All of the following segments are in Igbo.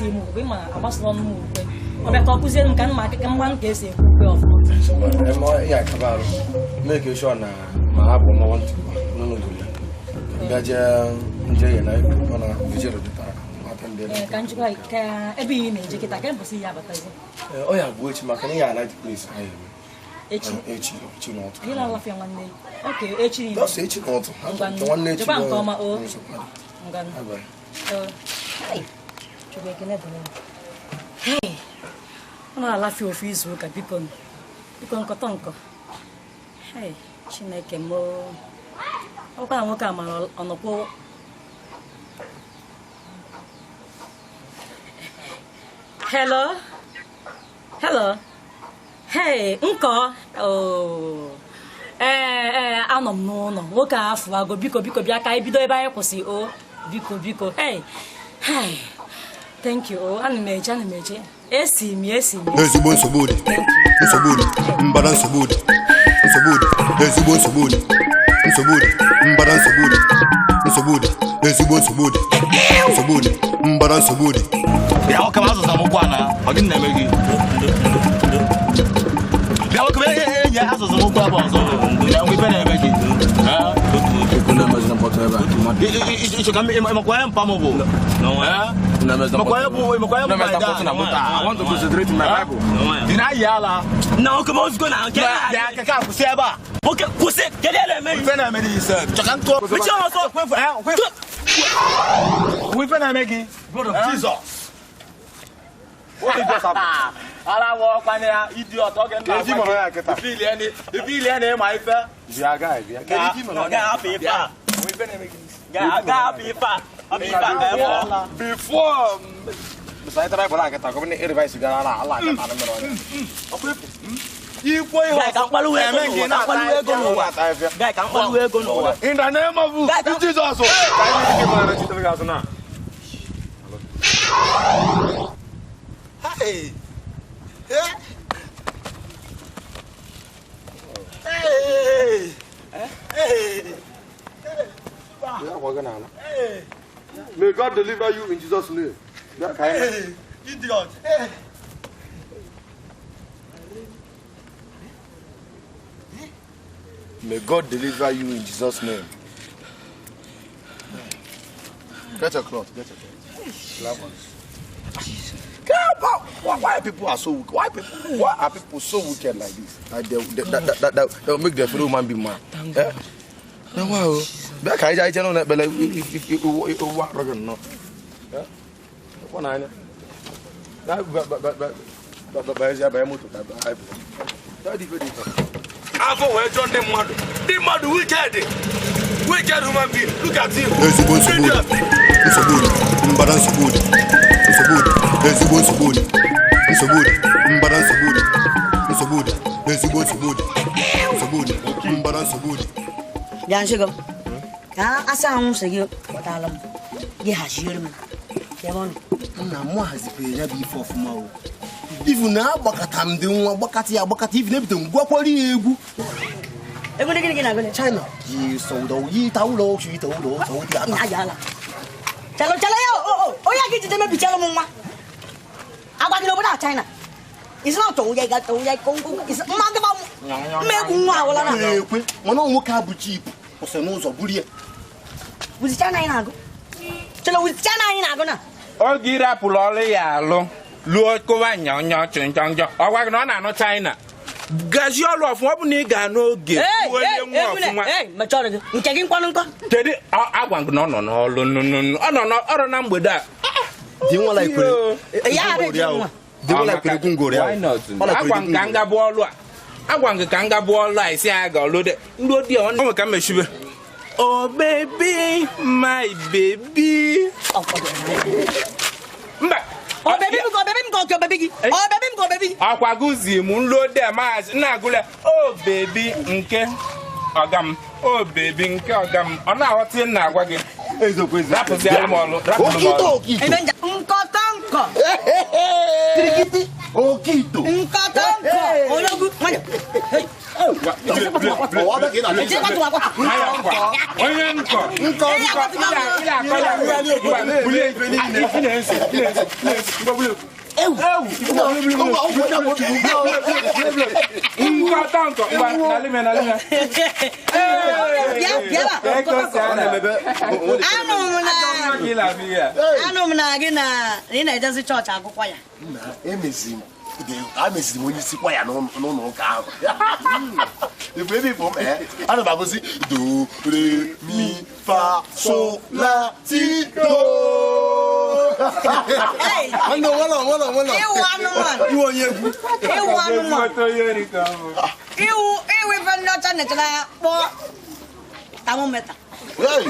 esi emu okwe ma agbasoro nmu okwe ọbịa ka ọ kụzie m ka nma akịka mgba nke esi ekwu okwe ọfụma ya kabarụ make sure na ma ha bụ mmanwụ ntị n'ụlọ gaje nje ya na ọ na vijero dịta ka njikwa ka ebe ihe na-eje kịta ka mbọsị ya abatazi ọ ya bụ echi maka na ya ala dị place anyị echi n'ọtụ anyị na-alafịa nwanne oke echi n'ọtụ nwanne echi jeba nke ọma o chukwu ekene dị ọ na-alafịa ofu izu ụka biko nkọtọ nkọ Chineke m ọkwa na nwoke a mara ọnọkwụ hello hey nkọ anọ m n'ụlọ nwoke a afụwago biko bịa ka anyị bido ebe anyị kwụsị o biko hey thank you ana m eje esi m ezigbo nsogbu dị mbara nsogbu dị ezigbo nsogbu dị mbara nsogbu dị ezigbo nsogbu dị mbara nsogbu dị bịa ọka ma azụza m ụkwụ na ọ gị na-eme gị bịa ọka enyi azụza m ụkwụ abụ ọzọ mgbe ife na-eme gị ịchọka ịmakwa ya mpa m bụ makwa ya bụ I want to concentrate in my Bible. Dị na ayị ala na ọka ma ozugbo na nke ya kaka kwụsị ebe a oke kwụsị kedu ya na-eme ife na-eme gị ise chọka ntụ ife na-eme gị Jesus. What is just happening? Ala wo kwani ya idiot oge nda. Eji mo ya keta. Ifili ene ma ife. Bia ga bia. Keji mo ga happy fa. We ife na me ga happy fa. Happy fa. Before Bisa try bola keta ko ni revise ga ala ka ta no no. Okwe. Ikwo ihe ka kwalu ego no. Kwalu ego no wa. Guy kan kwalu ego no wa. In the name of Jesus. Ka ni ke mo na chito ga so na. Hey! May God deliver you in Jesus' name. Hey, idiot! May God deliver you in Jesus' name. Get your cloth. Why people are so wicked? Why are people so wicked like this? Like they'll make their fellow man be mad. Now wow, back I don't know, but like if you walk again, no. One eye. But is a motor. I've always done them mad. They mad wicked. Wicked human being. Look at him. Jangan ka asa ahụ sị gị kpọtala m gị haziere m ebe na mụ hazikwere ya bụ ife ọfụma o ifu na agbakọta m dị nwa gbakọta ya agbakọta ifu na-ebido ngwakwara ya egwu ego gịnị gị na-agụ China yi sọdọ yi tawụlọ ochi tawụlọ sọdọ ya na ya ala chalo ya onye gị jide mebichala m nwa agwa gị n'obodo a China isi na ọtọ ya ga-atọ ya kongo isi mmadụ ba mmegwu nwa awụla na ekwe mana nwoke abụ chip kwụsị n'ụzọ buru ya wuzi China anyị na-agụ chalo wuzi China anyị na-agụ na oge irapụrụ ọrụ ya alụ lụọ kụwa nyọnyọ chịnchọnjọ ọgwa gị na ọ na-anụ China gazie ọrụ ọfụma ọ bụ na ị ga n'oge onye nwa ọfụma mechọrọ gị nke gị nkwanụ nkọ kedu agwa gị na ọ nọ n'ọrụ ọ nọ n'ọrụ na mgbede a dị nwa la ikwere ya ara dị nwa dị nwa la ikwere gwungoro ya agwa nke ka nga bụ ọrụ a agwa nke ka nga bụ ọrụ a isi aga ọlụde ndị odi ọ nwe ka mmechibe oh baby my baby mba oh baby gị oh baby akwa gụzi m nlode maazị na-agụle oh baby nke ọgam oh baby nke ọgam ọ na-aghọta na agwa gị rapụzi m ọlụ nkọta nkọ Trikiti okito nkọta nkọ onye I miss when you see why I no count. The baby from I don't know do, re, mi, fa, so, la, ti, do. I know one. You want you? You want one. You even not on the thermometer. Hey,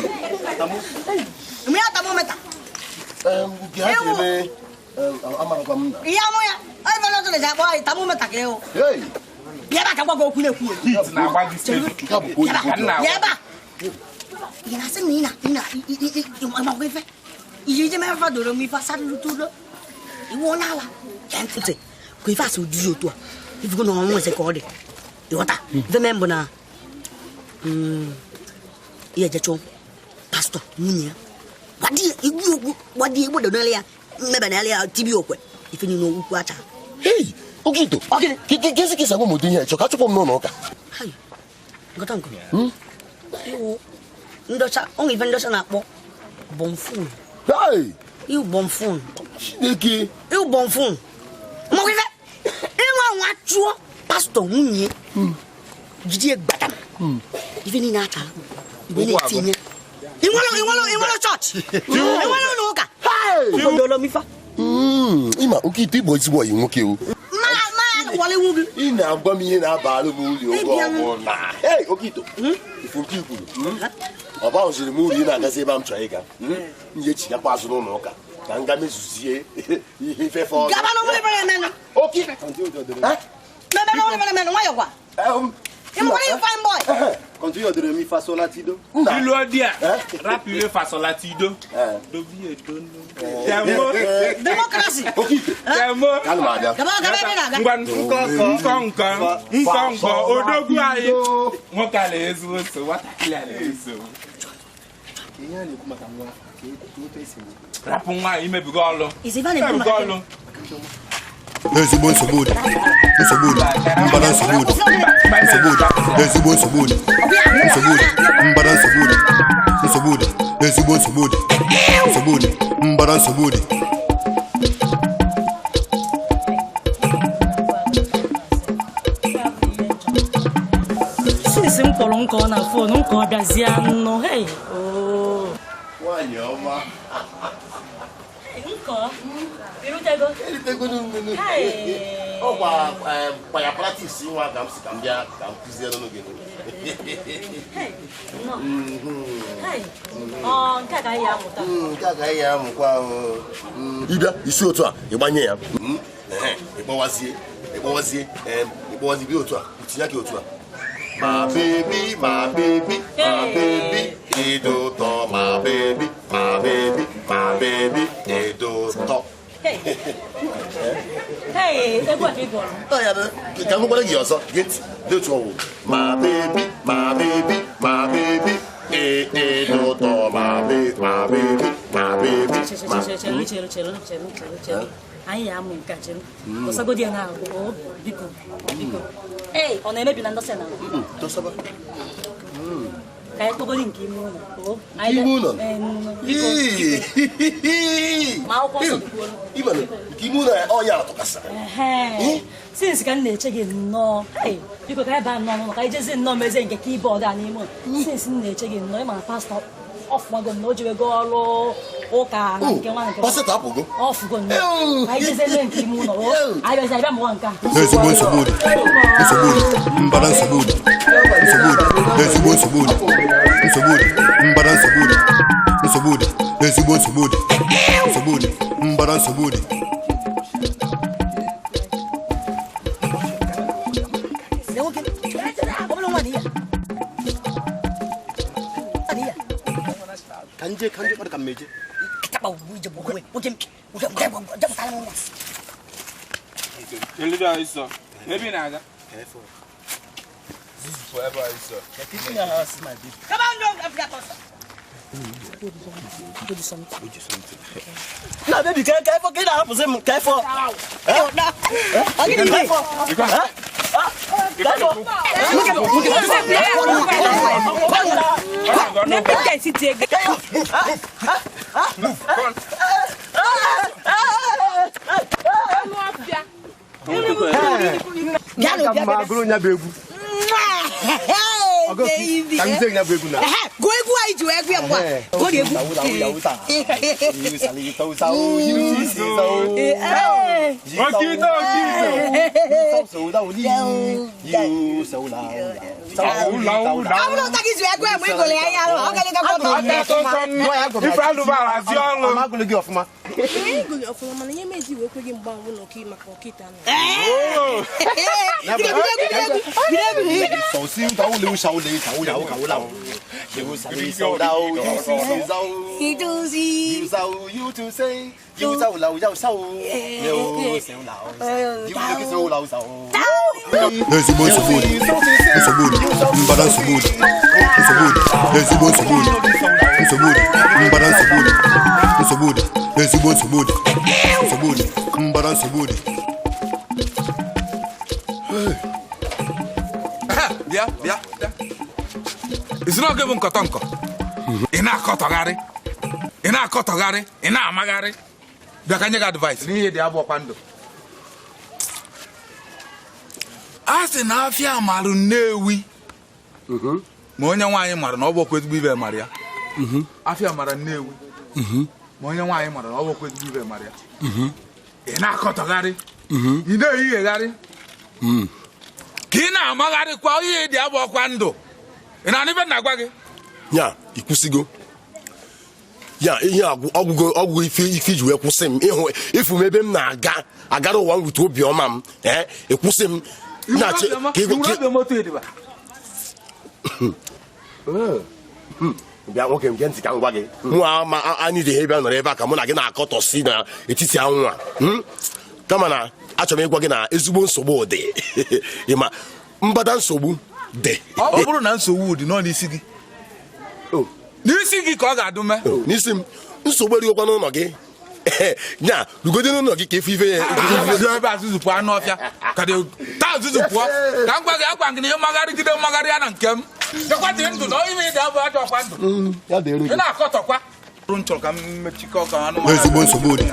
Me at thermometer. I don't know that boy, thermometer. Hey, Yeah, I go cool. You never do me for Saturday to you won't hour. Can't say, we fast would do to if you go on was a call it. You want the member now? Yeah, the Pastor, what do you would earlier? Never earlier, TV if you know what. hey, Okito, okay, kiss a woman here, so catch up on no. Hi, got uncle. You only vendors an apple. Bonfoon. Hey, You bonfoon. Sneaky. You bonfoon. Movive. You want you, Pastor Munye. Giddy Batam. Even in Natal. You want church. You want to look at. Hey, Ima, Okito boys boy, you okay. In a bummy in a barrel, hey, Okito. From people. About the movie in a Gazebam Traiga. Yet you pass on Oka. Gangamis, if I fall. Okay. Continue de mi façon latido. Ilodia. Rapide façon latido. Democracy. Nsogbu Nsogbu mbara Nsogbu ezigbo Nsogbu mbara Nsogbu ezigbo Nsogbu mbara Nsogbu since m kpọrọ nkọ na phone nkọ gazie anụ hey Why, your ma? nkọ irutego Oh, by a practice, you want to come here, come to the other again. oh nke ka ya amụta Kaka, Ida, you see what you want here. It was my baby, Edo, my baby, Edo, top. hey egwu a people Oh, yeah, can you go get the trouble? My baby, Edo, my baby. Chere anyị ya amụ nka chere ọsagodi na ahụ biko hey ọ na-emebi na ndọsị na Tosaba. ka anyị kpọgodi nke ime ụlọ Imuno. ma akwụkwọ nsọ dịkwuo Imuno, oh, yeah, Tokasa. since ka m na-eche gị nnọọ biko ka anyị baa nnọọ n'ụlọ ka anyị jezi nnọọ meze nke keyboard a n'ime ụlọ since m na-eche gị nnọọ ịma pastọ ọfụmago m na o jiwego ọrụ ụka na nke nwa nke ọfụgo nnọọ anyị jezele nke ime ụlọ anyị bịazi abịa mụwa nke a ezigbo Nsogbu mbara Nsogbu ezigbo Nsogbu mbara Nsogbu ezigbo Nsogbu mbara Nsogbu Kanje pada kameje. Kita bau buja buwe. Ujem. Elida isa. Maybe naga. Forever is so. The kitchen house is my baby. Come on, no, Africa pasta. Now, baby, careful, get up, careful. I'll get you careful. Bịa. Isi na oge bụ nkọtọ ị na-akọtọgharị ị na-amagharị bịa ka nye gị advice n'ihe dị abụ ọkwa ndụ a sị na afịa marụ Nnewi ma onye nwaanyị mara na ọ bụkwa ezigbo ibe mara ya afịa mara Nnewi ma onye nwaanyị mara na ọ bụkwa ezigbo ibe mara ya ị na-akọtọgharị ị na-eyighegharị ka ị na-amagharịkwa ihe dị abụ ọkwa ndụ ị na-anụ ibe na-agwa gị ya ikwụsịgo ya ihe ọgwụgo ife iji wee kwụsị m ịfụ m ebe m na-agara ụwa m wute obiọma m ịkwụsị m bịa nwoke nke ntị ka m gwa gị nwa ma anyị dị ebe a nọrọ ebe a ka mụ na gị na-akọtọsi n'etiti anwụ a kama na achọrọ m ịgwa gị na ezigbo nsogbu dị ịma mbada nsogbu dị ọ bụrụ na nsogbu dị nọ n'isi gị n'isi gị ka ọ ga-adụ mee n'isi m nsogbu erigokwa n'ụlọ gị nya rugode n'ụlọ gị ka efe ife ya ebe azụzụ pụọ anụ ọfịa ka taa azụzụ pụọ ka m gwa gị agwa gị na ihe mmagharịgide mmagharị ya na nke m chekwatịrị ndụ na ime ịdị abụ ajọ ọkwa ndụ ị na-akọtọkwa rụ nchọrọ ka m mechikọ ka anụmanụ ezigbo nsogbu dị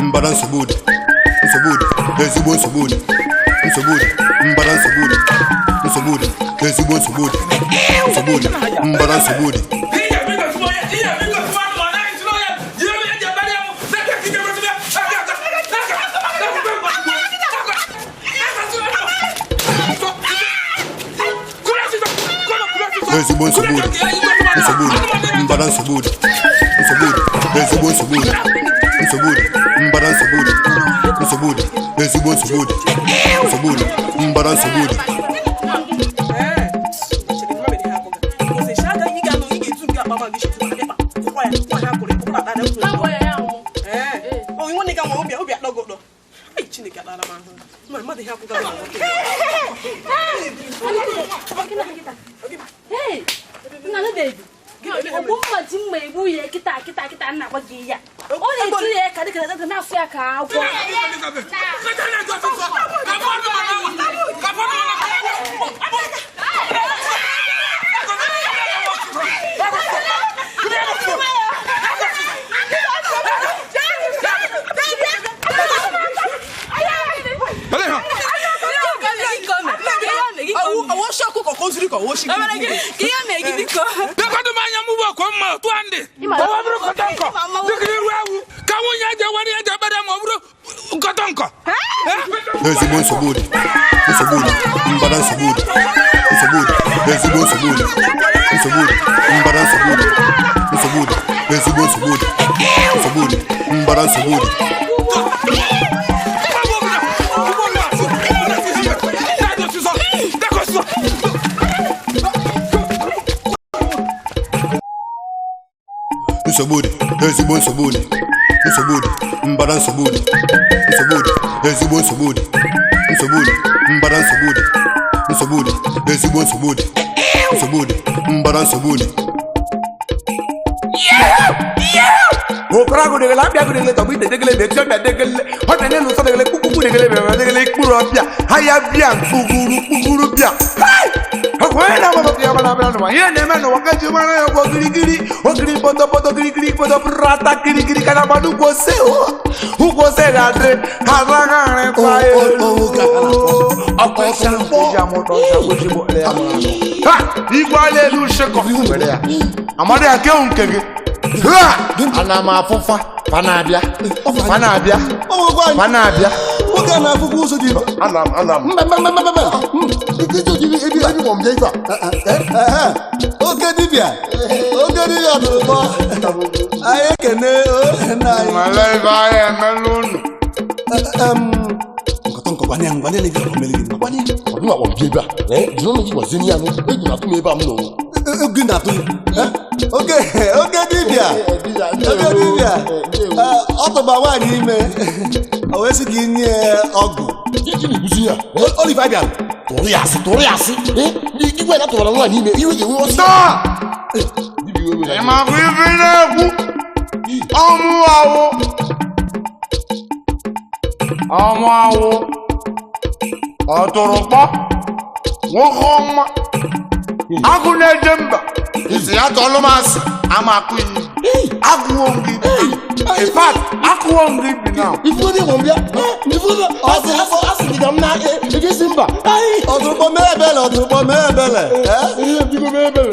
mbara nsogbu dị ezigbo nsogbu dị mbara nsogbu dị ezigbo nsogbu dị mbara nsogbu dị ezigbo nsogbu dị mbara nsogbu dị ezigbo nsogbu dị mbara nsogbu dị ezigbo nsogbu dị mbara nsogbu dị ezigbo nsogbu dị mbara nsogbu dị ezigbo nsogbu dị mbara nsogbu dị ezigbo nsogbu dị mbara nsogbu dị nsogbu dị ezigbo nsogbu dị mbara nsogbu dị ezigbo nsogbu dị mbara nsogbu dị nsogbu dị ezigbo nsogbu dị nsogbu dị mbara nsogbu dị Okarago de la bia de to bi de gele be tio be de gele ho de nu so de gele kuku de gele be de gele kuro bia haya bia kuguru bia hai ho ko na mo bia bala bala no ye ne me no wakaji mara yo go giri o giri poto rata giri kana manu go se o go se la de ha ga re pa e o ko se po ya mo to ja go ji mo le amara no ha igwale lu se ko fi wele ya amade ake unkege ana ma afufa panabia oge na afufa ụzọ dị ana ebi wọm jeifa oge dibịa dụrụkpọ anyị ekene malaiva ya melunu nkọtọnkọkwanye ngwanye na ebi ọmọmele gị ọdụnwa wọm jeifa jụrụ m gị gwazie ya nụ eji na atụm ebe a m nọ oge na-atụ oge dibịa ọ tụba nwaanyị ime o wee sị gị nye ọgụ Oliver bịara tụrụ ya asị igwe na tụbara nwaanyị ime iwe ga-enwe ọsọ ịmakwa ife na-ekwu ọmụ awụ ọtụrụkpọ nwoke ọma agụ na-eje mba isi ya tọlụ m asị ama akụ iyi agụwo m gị in fact akụwo m gị bi na ifu onye nwe mbịa asị gị ka m na-ejesi mba ọtụrụkpọ mee ebele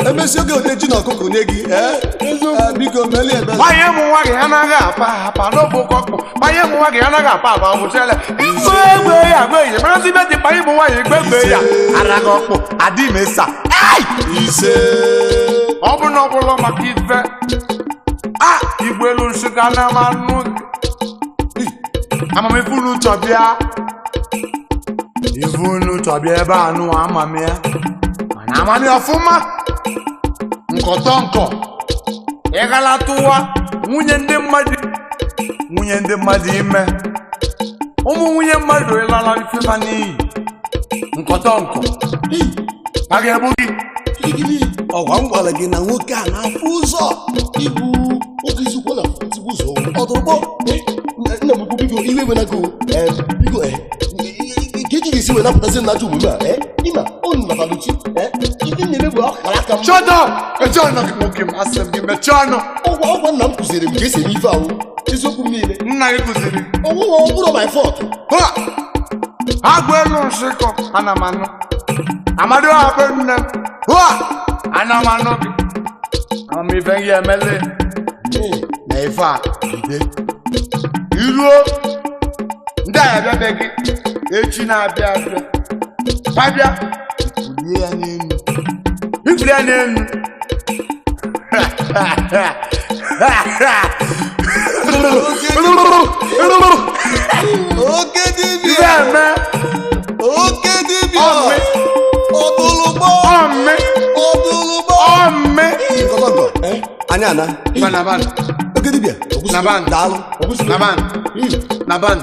emesi oge ote ji na ọkụkọ nye gị biko meli ebele gbanye m nwa gị anaghị apa n'okpokọkpụ gbanye m nwa gị anaghị apa ọbụchele iso egbe ya gbe ihe mara ibe dị gbanye m nwaanyị egbe ya anaghị ọkpụ adị mesa ise ọ bụ na ọbụla maka ife igbu elu nsụga na amanụ amamifunu chọbịa ifunu chọbịa ebe anụ amami ya mana amami ọfụma nkọtọnkọ ịgalatụwa nwunye ndị mmadụ ime ụmụ nwunye mmadụ ịlala ifefa n'iyi nkọtọnkọ a ga-ebu gị ọgwa m gwara gị na nwoke a na-afụ ụzọ ibu oge izukwu na ezigbo ụzọ ọtụrụkpọ nna m biko iwe wenago biko ka eji ga-esi wee napụtazi nnaja omume a ịma onu nataluchi ibe na-eme bụ akara aka m chọdọ eche ọnụ gị nwoke m asị m gị mechie ọnụ ọgwa nna m kụziri m ka esi eme ife ahụ eziokwu m niile nna gị kụziri ọnwụghọ ọ bụrụ my fault agụ elu nsịkọ ana m anụ amadi ọha nne m ana m anụ gị amamife gị emele na ife a ide iruo ndị a abịabe gị echi na-abịa abịa ifulie ya n'elu oke dibịa ọdụlụgbọ anya na oke dibịa daalụ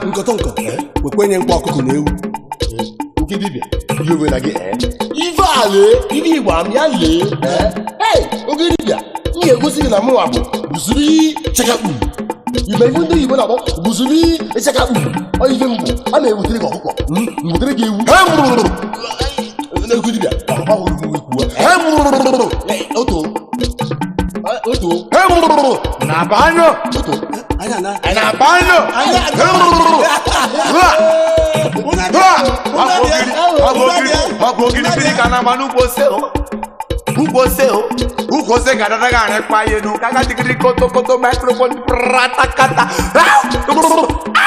nkọtọnkọ wekwenye mkpa ọkụkọ na ewu oke dibịa ihe owe na gị ife a lee ibe igbo am ya lee oke dibịa m ga-egosi gị na mụnwa bụ buzuri chekakpu ibe ibu ndị oyibo na-akpọ buzuri chekakpu ife mbụ a na-ewutere gị ọkụkọ mwetere gị ewu oke dibịa na-abanyo ọgwụgiri biri ka na agba n'ugbo ose ga-adada ga arị kpa ihe n'ụka gadigiri kotokoto microphone ratakata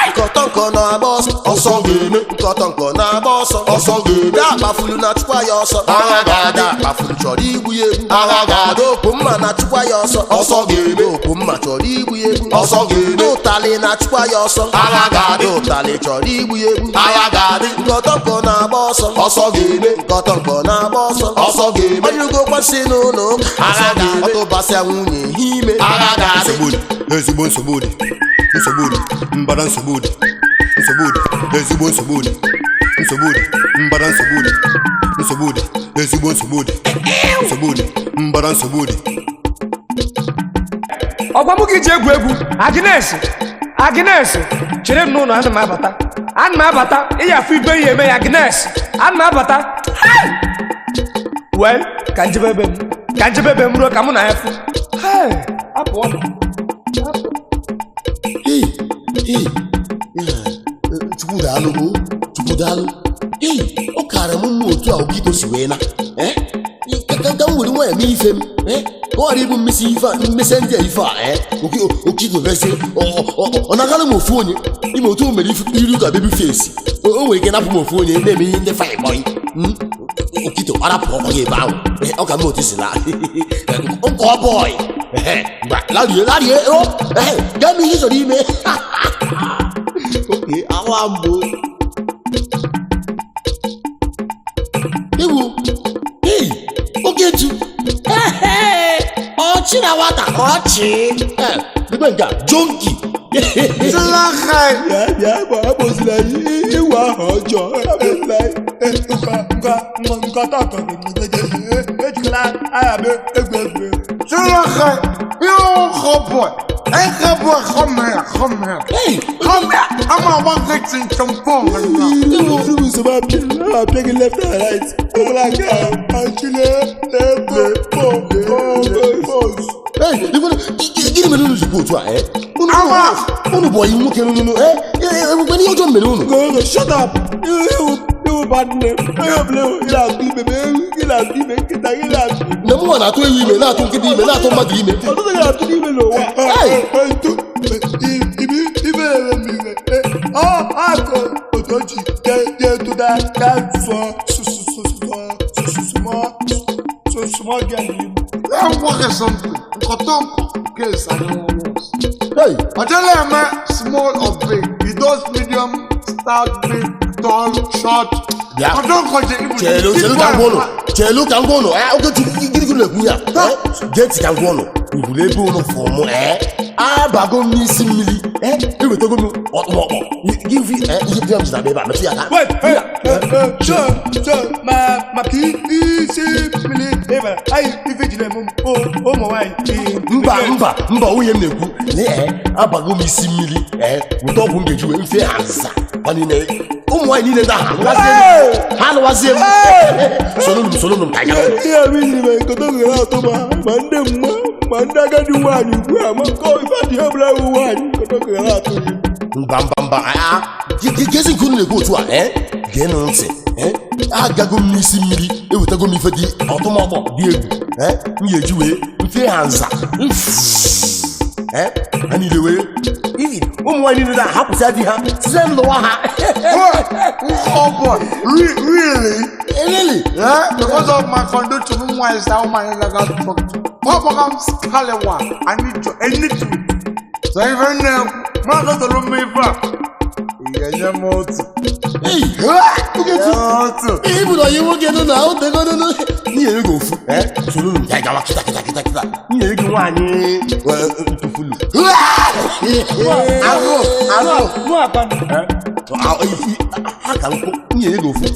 nkọtọnkọ na-agba ọsọ ga-eme nkọtọnkọ na-agba ọsọ ga-eme akpafulu na chụkwa ya ọsọ agha ga-ada akpafulu chọrọ igbu ya egbu agha ga-ada okpu mma na chụkwa ya ọsọ ga-eme okpu mma chọrọ igbu ya egbu ọsọ ga-eme ụtalị na chụkwa ya ọsọ agha ga-ada ụtalị chọrọ igbu ya egbu agha ga-adị nkọtọnkọ na-agba ọsọ ga-eme nkọtọnkọ na-agba ọsọ ga-eme ọnyụgokwa si n'ụlọ agha ga-adị ọtụbasịa nwunye ha ime agha ga-adị ezigbo nsogbu dị mbara nsogbu dị ezigbo nsogbu dị nsogbu dị mbara nsogbu dị nsogbu dị ezigbo nsogbu dị nsogbu dị mbara nsogbu dị ọgwa m gị ji egwu Agnes chere m n'ụlọ ana m abata ịya afọ ibe ihe eme ya Agnes ana m abata wee ka njebe ebe m ruo ka mụ na ya fụ apụ ọnụ Chukwu daalụ ọ kara m mma otu a Okito si wee na ka m were nwanyị mee ife m ọ ghara ịbụ mmesi ndị a ife a Okito besi ọ na-agara m ofu onye ime otu o mere iru ka bebi fesi o nwere ike napụ m ofu onye na-eme ihe ndị fine boy Okito arapụ ọkwa gị ebe ahụ ọ ka m otu si la nkọ boy larie gaa m ihe chọrọ ime oke awa mbụ ewu Oketu ọchị na nwata ọchị ebe nke jonki bịa agbazila iwu ahụ ọjọọ nkata ejikala agha m egwu Come here. I'm a one victim from phone. I'm taking left and right. I'm like, hey, give me a little to eh? Unu boy, you can when you don't know. Shut up. You bad name. No one at all, you not to get him, not to my dream. I don't have to even know. Hey, I go to that for small game. I'm working something. Case I know. Hey, I tell you, man, small or big. He does medium, start big, tall, short. Yeah. I don't call it. Chelo can go no. Okay, to give you the kuya. Get can go no. You will able no form bago mi simili e we to go give you them to that baby wait so ma ki simili eba ai ifejile mo mo wai mba uye m na-ekwu ni abago mi simili we to go ngeju we mfe hansa ani na ụmụ nwanyị niile ndị ha alụwazie m solo m ka ya ihe bụ ijiri mee nkọta ghere atọ ma ndị mma ma ndị agadi nwaanyị ugbu a ma nke ife dị ebere ewu nwaanyị nkọta ghere atọ mba gezi nke unu na-ekwu otu a geenụ ntị agago m n'isi mmiri ewetago m ife dị ọtụmọkpọ dị egwu m ga-eji wee mfe ha nza ha niile wee ụmụ nwaanyị niile na-ahapụsị adị ha site n'ụwa ha Oh boy, really? Really? Yeah, because of my conduct to me, why is that woman like that? Papa comes Kalewa, I need to. So even now, man got to look me back. Yeah, hey, even though you won't get on out, they're gonna you go for so kita. You go one to full. I can't go. You go for.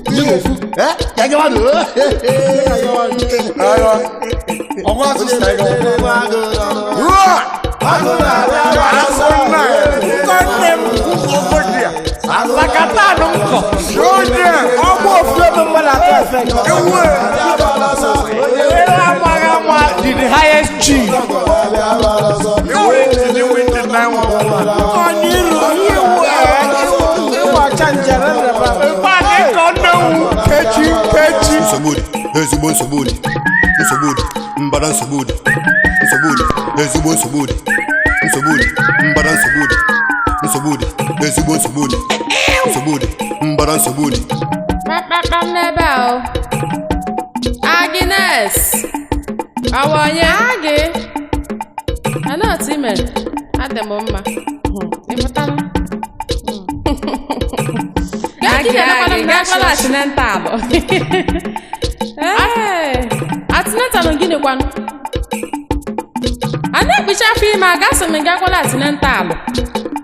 The highest G. Agnes, awonye agi. Ana time, ademomma. Ifutana. Gakala accidental. Accidental ngine kwanu. Ana bicha fi ma gaso me gakala accidental.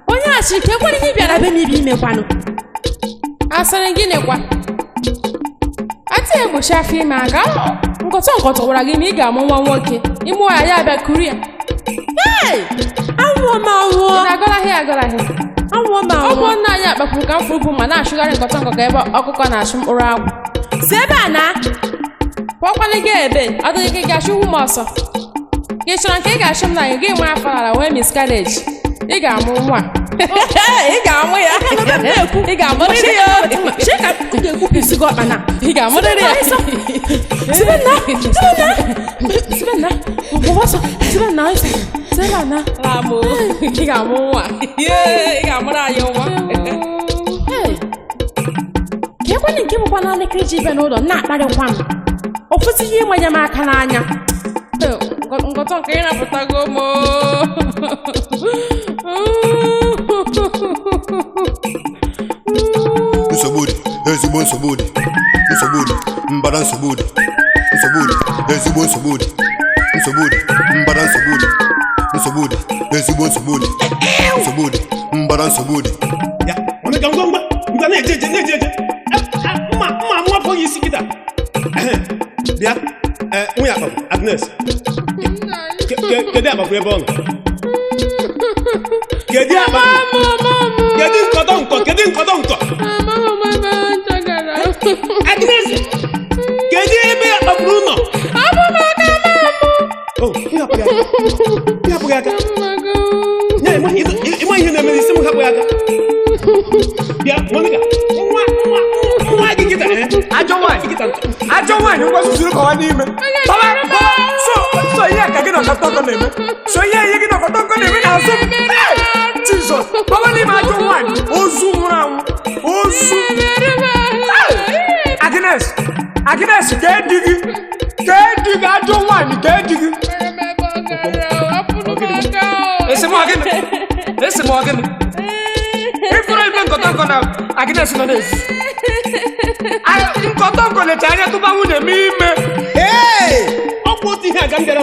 Onye achike kwani ni biara be mi bi me kwanu. Asere ngine kwa. egbochi afọ ime aga nkọtọ gwara gị na ị ga-amụ nwa nwoke ime ụwa ya abịa kuru ya Anwụọ m anwụọ. ị na-agọlaghị Anwụọ m ọ anwụọ. bụ nna anyị akpapụrụ ka m furu bụ ma na-achụgharị nkọtọ ka ebe ọkụkọ na-achụ mkpụrụ agwụ Si ebe a na. pụọkwana gị ebe ọ dịghị ka ị ga-achụwu m ọsọ ka ị chọrọ nke ị ga-achụ m na gị nwe afọ ala wee miscarriage ị ga-amụ nwa Ị ga-amụ ya. ị ga-amụrịrị ya Isigo ọkpana. ị ga-amụrịrị ya Sibenna. lamụ ị ga-amụ nwa ị ga-amụrụ anyị nwa Ka ekwenye nke bụkwa naanị ka iji ibe n'ụlọ na-akparịkwa m. O kwesịghị ịmanye m aka n'anya. ngọtọ nke ị napụtago m Nsogbu dị, ezigbo nsogbu dị. Nsogbu dị, mbara nsogbu dị. Nsogbu dị, ezigbo nsogbu dị. Nsogbu dị, mbara nsogbu dị. Nsogbu dị, ezigbo nsogbu dị. Nsogbu dị, mbara nsogbu dị. Ya, omega ngwa na-eje. Mma afọ ya isi kịta. Bịa, nwunye akpapụ, Agnes. Kedu akpapụ ebe ọ nọ? Kedu akpapụ? Kedu nkọtọ? Agnes, kedu ebe akpapụrụ nọ? Oh, ịhapụ gị aka. Ya, ịma ihe na-eme isi m hapụ ya aka. Bịa, Monica, nwa gị kịta. Ajọ nwaanyị ngwa zuzuru kọwa n'ime. So ihe ka gị na ọkọtọnkọ na-eme. So ihe gị na ọkọtọnkọ na-eme n'azụ m. Jizọs, kọwa n'ime ajọ nwaanyị. Ozu nwụrụ anwụ. Ozu. Agnes, kee di gị ajọ nwaanyị, kee di gị. Esemokwu. Ifuru ibe nkọtọnkọ na Agnes nọ n'ezi. Nkọtọnkọ lecha anya tụba nwunye m ime. Ọ bụ otu ihe aga m bịara.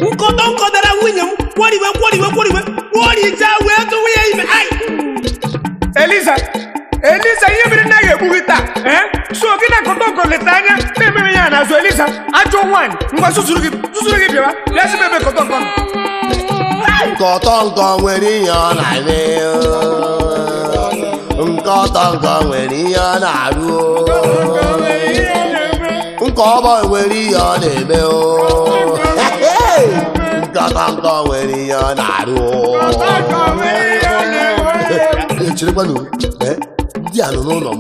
Nkọtọnkọ dara nwunye m kwọricha wee tụ nwunye ime. Eliza, ihe mere na ga-egbu gị taa. So gị na nkọtọnkọ leta anya na-ememe ya n'azụ. Eliza, ajọ nwaanyị, ngwa susuru gị bịara. Bịa si ebe nkọtọnkọ nọ. Nkọtọnkọ nwere ihe ọ na-eme. Nkọtọnkọ nwere ihe ọ na-arụ. Nkọbọ nwere ihe ọ na-eme. Nkọtọnkọ nwere ihe ọ na-arụ. Echerekwanụ, ndị a nọ n'ụlọ m.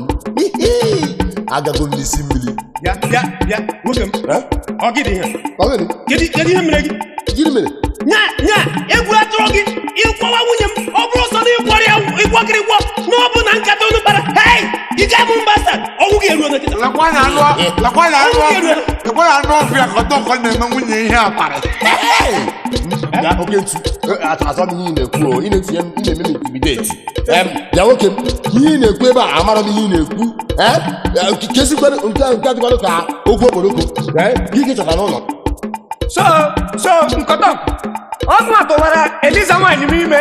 Agago m n'isi mmiri. Bịa, nwoke m. Ọ gị dị ihe. Kedu ihe mere gị? Gịnị mere? Nya, egwu atụrụ gị ịkwawa nwunye m. Ọ bụrụ sọ na ịkwọkịrị gwọ na ọ bụ na nkata unu kpara. Ị ga-amụ mbasa ọnwụ gị eruo na kịta. Lakwanya anụ ọfịa nkọtọnkọ na-eme nwunye ihe akparị. Oke ntu achọ m ihe ị na-ekwu. Ị na-eme m intimidate. Ya nwoke m, ihe ị na-ekwu ebe a amara m ihe ị na-ekwu. Kesikwanụ nke adịkwanụ ka okwu okporoko. Gị chọtara n'ụlọ. So nkọtọnkọ ọgwụ a tụwara Eliza nwaanyị m ime.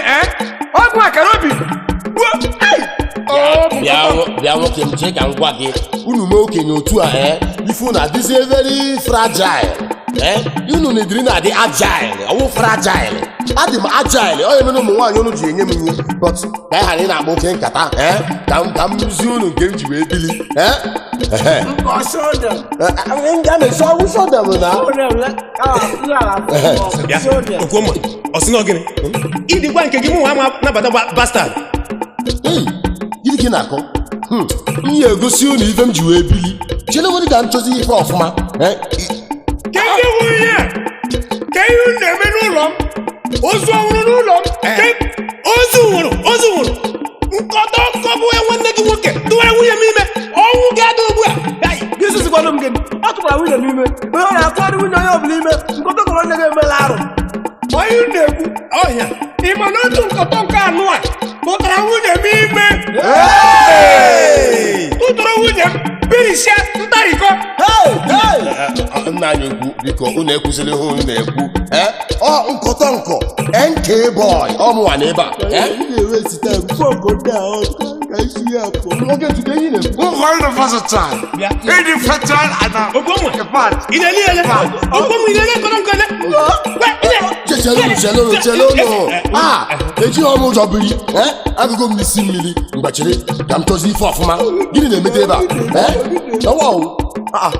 Ọgwụ a kara obi. Bịa nwoke m, chee ka m gwa gị. Unu mee okenye otu a ifu na adịzi very fragile. Unu na-ediri na-adị agile. Ọwụ fragile. Adị m agile. Onye mere ụmụ nwaanyị unu ji enye m ihe. But ka ị ghara ị na-agba oke nkata. Ka m rụzie unu nke m ji wee bili. Okwoma, ọ sị na gịnị? Ịdịkwa nke gị mụ nwa nabata bastard. Gịnị ka ị na-akọ? M ya egosi unu ife m ji wee bili. Chere nwere ka m chọzi ife ọfụma. Ka ihe nwunye ka ihe unu na-eme n'ụlọ m. Ozu ọhụrụ n'ụlọ m. Ozu nwụrụ. Nkọtọnkọ bụ nwanne gị nwoke tụwara nwunye m ime. Ọnwụ ga-ada ugbu a. Gịzụzikwanụ m gịnị? Ọ tụkwara nwunye m ime. Onye ọ na-atụgharị nwunye onye ọbụla ime. Nkọtọnkọ nwanne gị emela arụ. Onye unu na-ekwu ọhịa. Ị ma na otu nkọtọnkọ anụ a tụtara nwunye m ime. Tụtụrụ nwunye m birisia ntarịkọ. Nna anyị ekwu biko unu ekwuzili ihe unu na-ekwu. Nkọtọnkọ NK boy ọ mụnwa n'ebe a. Okay, today you know. Who called the first time? Yeah. Any fertile and a part. Il est lié là. Ogomu il est là quand on connaît. Chelo no. Ah, eji omo jobiri. Agogo mi si mmiri ngbachiri. Ka m tozi ife ofuma. Gini na emete eba? Na wow. Ah.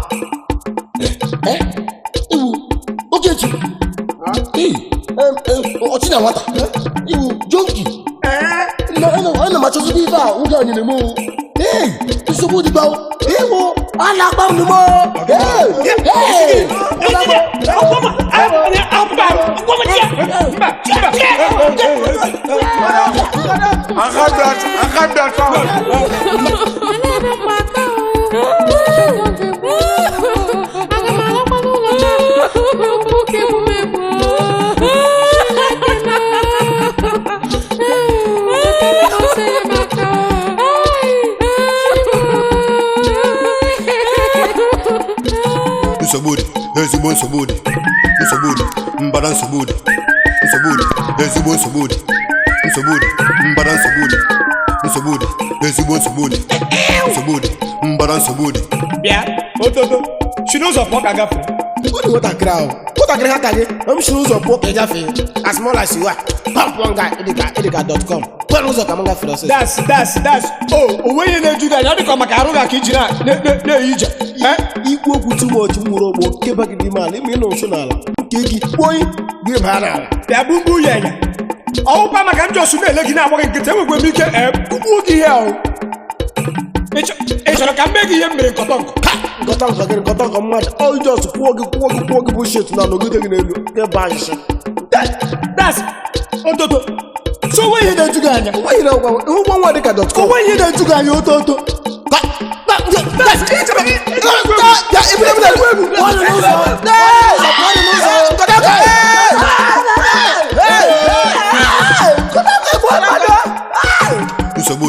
Iwu. Okay tu. Oti na wata. Iwu jonki. Ana machozi bi ba uga anyi ne mo. Nsogbu di ba o. Ewo, ala pa ni mo. Nsogbu, mbara nsogbu, ezigbo nsogbu, mbara nsogbu, ezigbo nsogbu, mbara nsogbu. Bịa, ototo, si n'ụzọ pụọ ka gafee. What do you want to ha ka gị? I'm sure ụzọ pụọ ka ị gafee. As small as you are. Come nga edika.com. Kwere ụzọ ka m gafere ọsịsọ. Das. Onwe ihe na-eju gị anya dịka maka arụ gị ka iji na-eyi ije. Ikwu okwu too much nwere ogbo keba gị n'ime ala ime nọ nso n'ala. Nke gị kpoyi gị baa n'ala. Bịa bumbu ya ya. Ọwụkwa maka ndị ọsụ na-ele gị na-agba gị nkịtị enwekwe m ike kpukpuo gị ihe ahụ. Ị chọrọ ka m mee gị ihe m mere nkọtọnkọ? Nkọtọnkọ mmadụ. Ọ just kwuo gị bụ shit na nọgide gị n'elu. Nke baa isi. Das, ototo. So onwe ihe na-eju gị anya. Ụgwọ nwa dịka .com. Onwe ihe na-eju gị anya ototo. Nsogbu,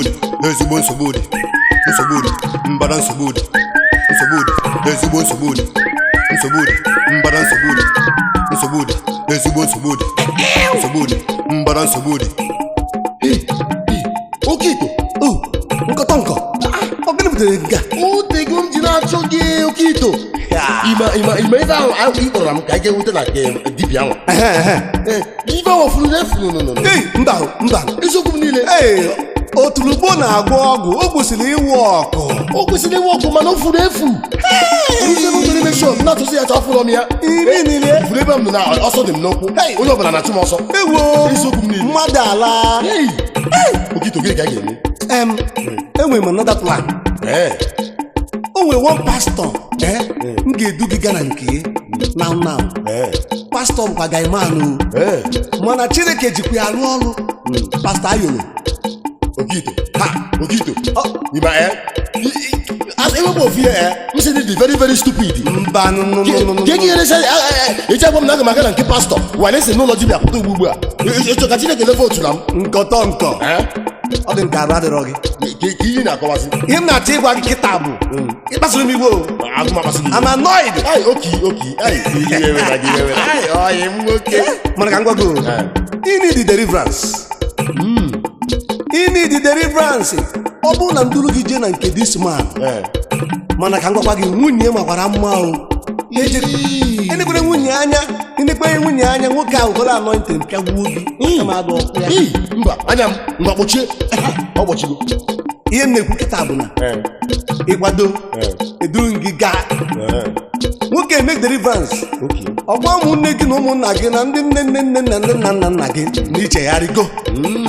ezigbo nsogbu, mbara nsogbu, ezigbo nsogbu, mbara nsogbu, ezigbo nsogbu, mbara nsogbu. Okito, nkọtọnkọ. Ọ gịnị butere nke a? Otego m ji na-achọ gị Okito. Ima ife ahụ ị kpọrọ m ka anyị ga-ewute na dibịa ahụ. Ife ahụ furu n'efu. Mba. Eziokwu m niile. Otulugbo na-agwọ ọgwụ, o kwesịrị ịwụ ọkụ. Mana o furu efu. Ndị ebe mere ime shop na-atụzi ya chọọ fụrọ m ya. Iri niile. Furu ebe m nọ na ọsọ dị m n'ụkwụ. Onye ọbụla na-achụ m ọsọ. Eziokwu m niile. Mmadụ ala. Okito gịnị ka a ga-eme? Enwere m another plan. O nwere one pastor m ga-edu gị gaa na nke now. Pastor bụkwa gaiman o. Mana Chineke jikwa ya arụ ọrụ. Pastor Ayolo. Okito. Ima as ewepụ ofu ya m sị dị very very stupid. Mba no. Gị yere sị eche agwa m na aga m aga na nke pastor wanye sị n'ụlọ dibịa pụta ugbu a. Ịchọ ka Chineke lefe otu na m. Nkọtọnkọ. Ọ dị nke arụ adịrọ gị. Ka iyi na-akọwasị. Ihe m na-achọ ịgwa gị kịta bụ ịkpasoro m iwe o. Agụmakwasị gị. I'm annoyed. Oyi m nwoke. Mana ka m gwa gị o. You need deliverance. Ọ bụrụ na nduru gị jee na nke this man. Mana ka m gwakwa gị nwunye makwara mma o. Enekwe nwunye anya nwoke ahụ gọrọ anointing pịagbuo gị. Mba, anya m ngwa kpochie. Ọ kpochigo. Ihe m na-ekwu kịta bụ na ịkwado eduru gị gaa nwoke eme deliverance. Ọgwa ụmụnne gị na ụmụnna gị na ndị nne na ndị nna gị n'ichegharịgo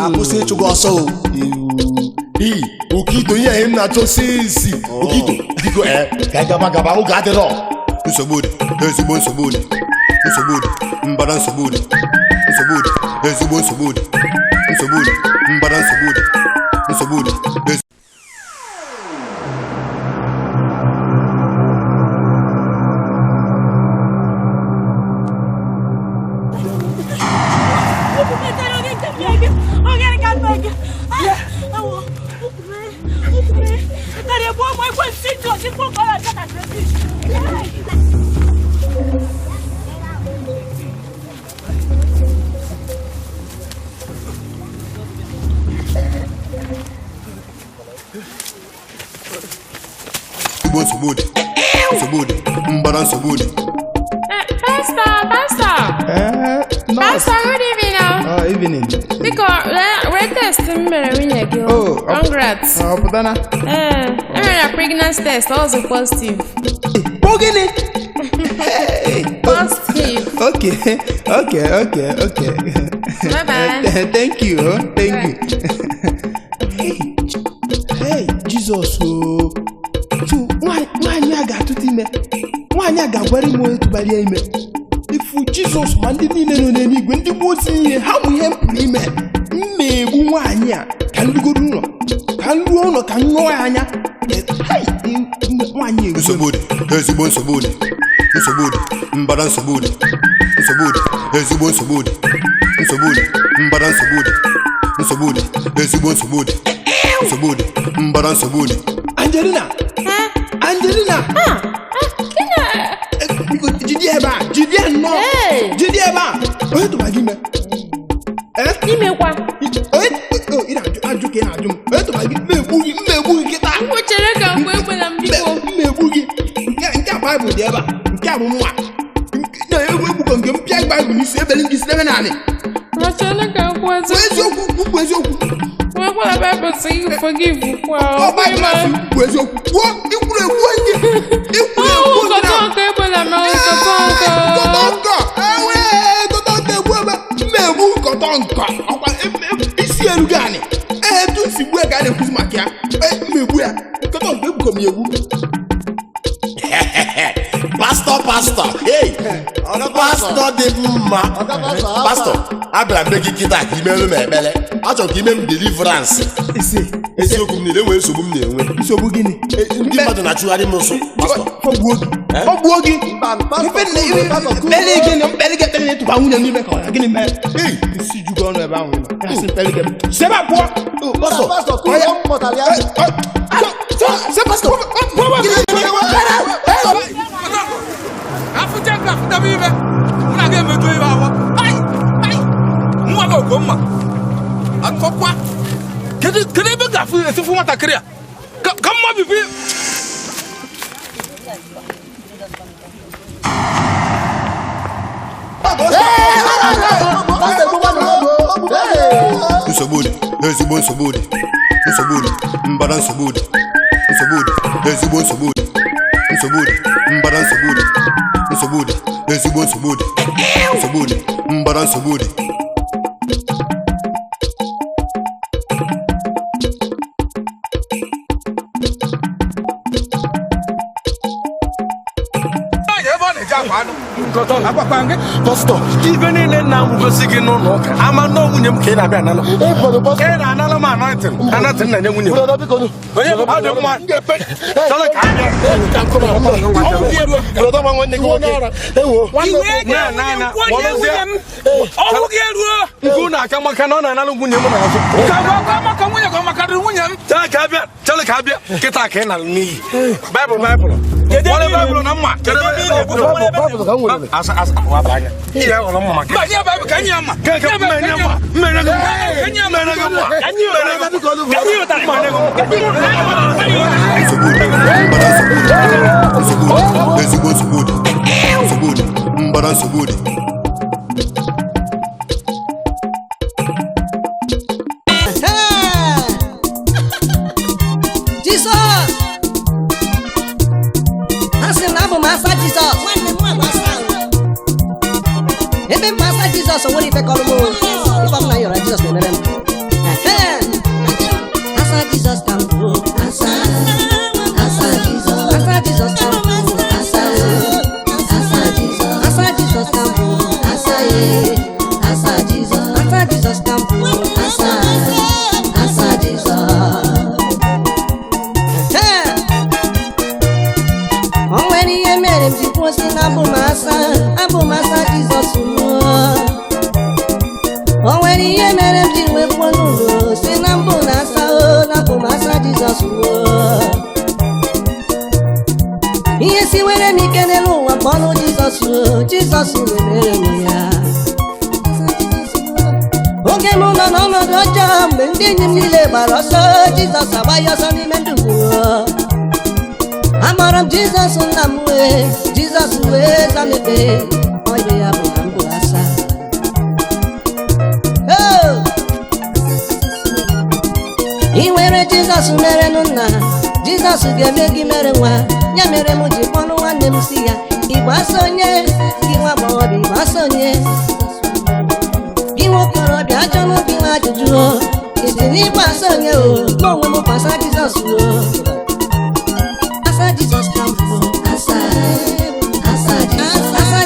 akwụsị ịchụ gị ọsọ o. Okito ihe m na-achọ sisi. Okito biko ka anyị gaba oge adịrọ. Nsogbu, ezigbo nsogbu, mbara nsogbu, ezigbo nsogbu, mbara nsogbu. Nsogbu. Mbara nsogbu. Pastor, good evening now. Oh, evening. Because we're testing me. Oh, congrats. Putana. I ran a pregnancy test. I was positive. Bogini. Positive. Okay. Bye-bye. Thank you. Hey, Jesus. So, why I got to me? Why I got very more to buy me? If Jesus mandate me no name, when the boss see how we help me, me buanya can we go do? Can we no can no anya? Hey, one year. Nsogbu. Mbara nsogbu. Ezigbo nsogbu. Mbara nsogbu. Nsogbu. Mbara nsogbu. Angelina. Jide no. Jide eba. O to bagi me. Ime kwa. O ina ajuke na ajum. O to bagi mebu kita. Wo chere ka mgbe egbela mbiko. Mebu gi. Nke Bible dị ebe a. Nke amụmụ a. Na egwu ko nke mpia Bible ni se ebele ngi se na ani. Wo chere ka kwa Eziokwu. Wo kwa Bible say you forgive kwa. O Bible eziokwu. Wo ikuru ekwu ngi. Kotonka isi elu gani tu si gbe ga le kusi makia mebu ya kotonka ebu komi ebu Pastor, hey, pastor de mma. Pastor, abra begi kita ki melu me bele. Acho ki mem deliverance. Esi okwu m na-enwe nsogbu m na-enwe. Nsogbu gịnị? Ndị mmadụ na-achụgharị m nso, pastor. Ọgbuo gị. Mkpeli gị na-etụba nwunye n'ime ka ọ gịnị mee? Isi jugo ọnụ ebe ahụ. Sebe pụọ. Pastor, Afuta bibe. Una ge me doiba wa. Ai. Mwa go goma. Akokwa. Kede be gafu efu mata kria. Kamma bibi. Nsogbu. Mbara nsogbu. Ezigbo nsogbu. Mbara nsogbu. Ezigbo nsogbu. Mbara nsogbu. Pastor, even in the now go singing no no. I'm a no when you can have another. Can another man anointing. Another than when you don't want get back. So what if I call him? If I'm not your Jesus, remember. Asa Jesus come through. Asa Jesus. Asa Jesus come through. Asa Jesus come through. Asa Jesus. Asa Jesus come through. Asa Jesus. Oh, when he made him, he was in Abu Masa Jesus. Oh, when he met him, he went one of those. Say, Nambo Masa Jesus. Yes, he went and he can know upon Jesus. Jesus, okay, no, jump and then you live, but also Jesus, I buy your son in the Amara Jesus na mwe, Jesus we zamebe. Oye ya bunambu asa. Oh! Iwere Jesus mere nuna, Jesus geme gi mere nwa. Ya mere mu ji ponu nwanne m si ya. Igbasonye, gi nwa bobi igbasonye. Gi nwokorobịa achọnụ gi nwa ajụjụ o. Iti n'igbasonye o, mo nwe m pasa Jesus o. Asa Jesus come for asa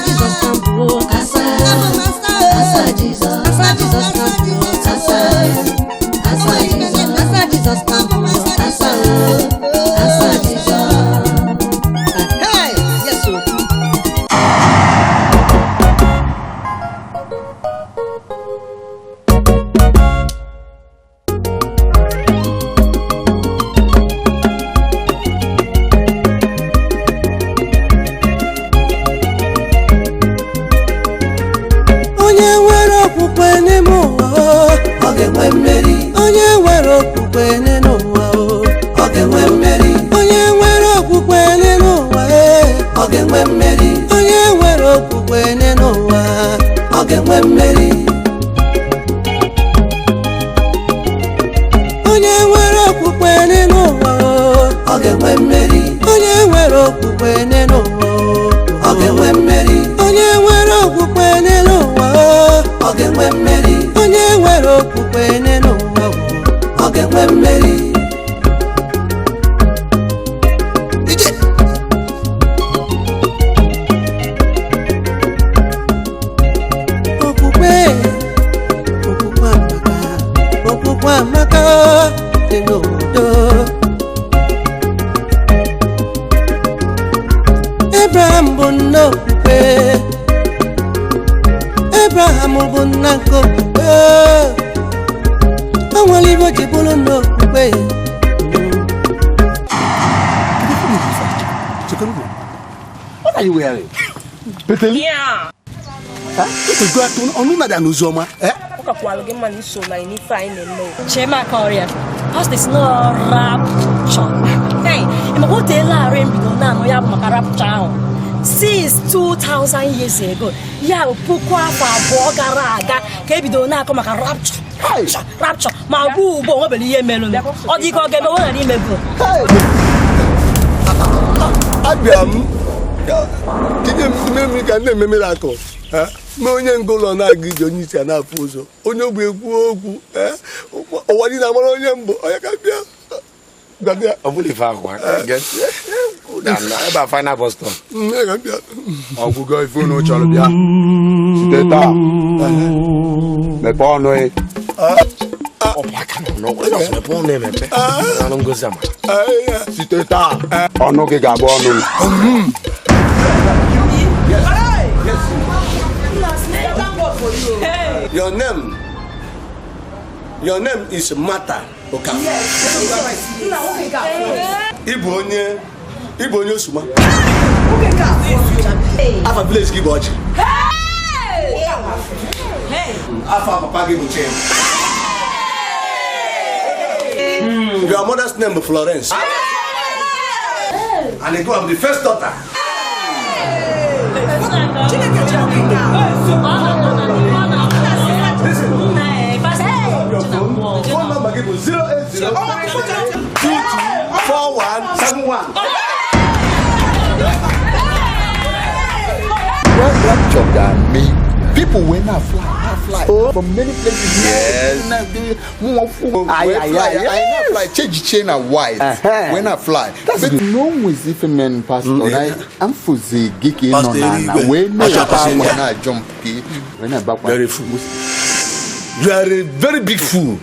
Jesus come for asa Jesus come for asa Jesus come for asa Jesus. Hey, yes sir. What are you wearing? Yeah. Chema Korea. How's this no rapture? Hey, I'm going to tell you now. We have a rapture. Since 2,000 years ago, yeah, pourquoi pas Bogaraga? Kebi do na come a rapture. Rapture. My boo, bon, believe melon. Or the go get me one of them. Abiam, did you make a miracle? Onye ngolo na agiji onye isi na afuzo onye ogbu egwu ogwu owadi na mara onye mbo onye ka bia gbabia Obuli fa kwa get na eba final bus stop ka bia ogugo ifu no choro bia siteta me pono e opa kan no we me pono e me pe na ngo zama siteta ono ke ga bo onu Your name is Mata Okafor. Yes. Ibu onye Osuma. Afa village give watch. Afa papa give change. Your mother's name is Florence. And they go have the first daughter. Phone number give 080 4171. Rapture that me. People when I fly from many places. Yes. I fly change chain and white when I fly. But no one is even pastor. I'm for the geeky no when I jump when I back. Very fool. You are a very big fool.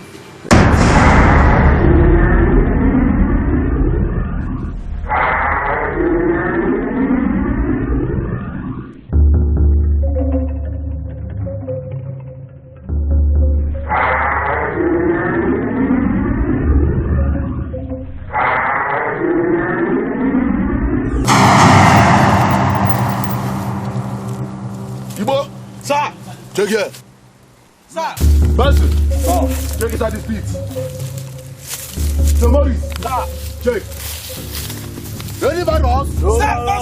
Ibo, sir, check here. Sir, Benson, check it at the speed. So Maurice, sir, check. Any virus? No,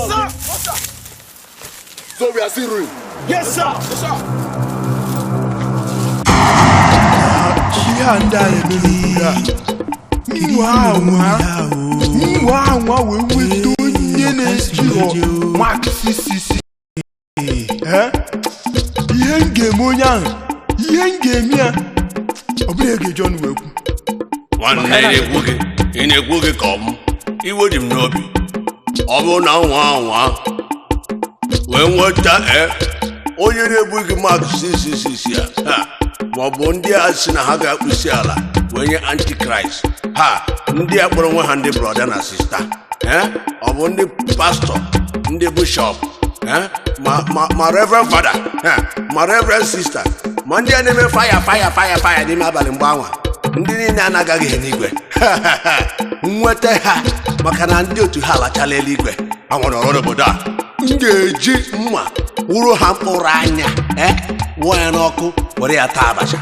sir. So we are still ruined. Yes, sir. Yes, sir. Mark CCC. Ihe ngeme onye ahụ, ihe ngeme ya, ọ bụrụ ege John Wekwu. Nwanne ị na-ekwu gị ka ọmụ, iwe dị m n'obi. Ọ bụrụ na nwa wee nweta onye na-ebu gị Mark CCC a, ma ọ bụ ndị a sị na ha ga-akpụ isi ala wee nye Antichrist, ha ndị a kpọrọ nwe ha ndị brọda na sista, ọ bụ ndị pastọ, ndị bishọp, ma reverend father, ma reverend sister, ma ndị a na-eme faya n'ime abalị mgbe anwa, ndị niile anagaghị n'igwe nweta ha maka na ndị otu ha alachala eluigwe. Anwere ọrụ n'obodo a, m ga-eji mma wuru ha mkpụrụ anya wụọ ya n'ọkụ were ya taa abacha.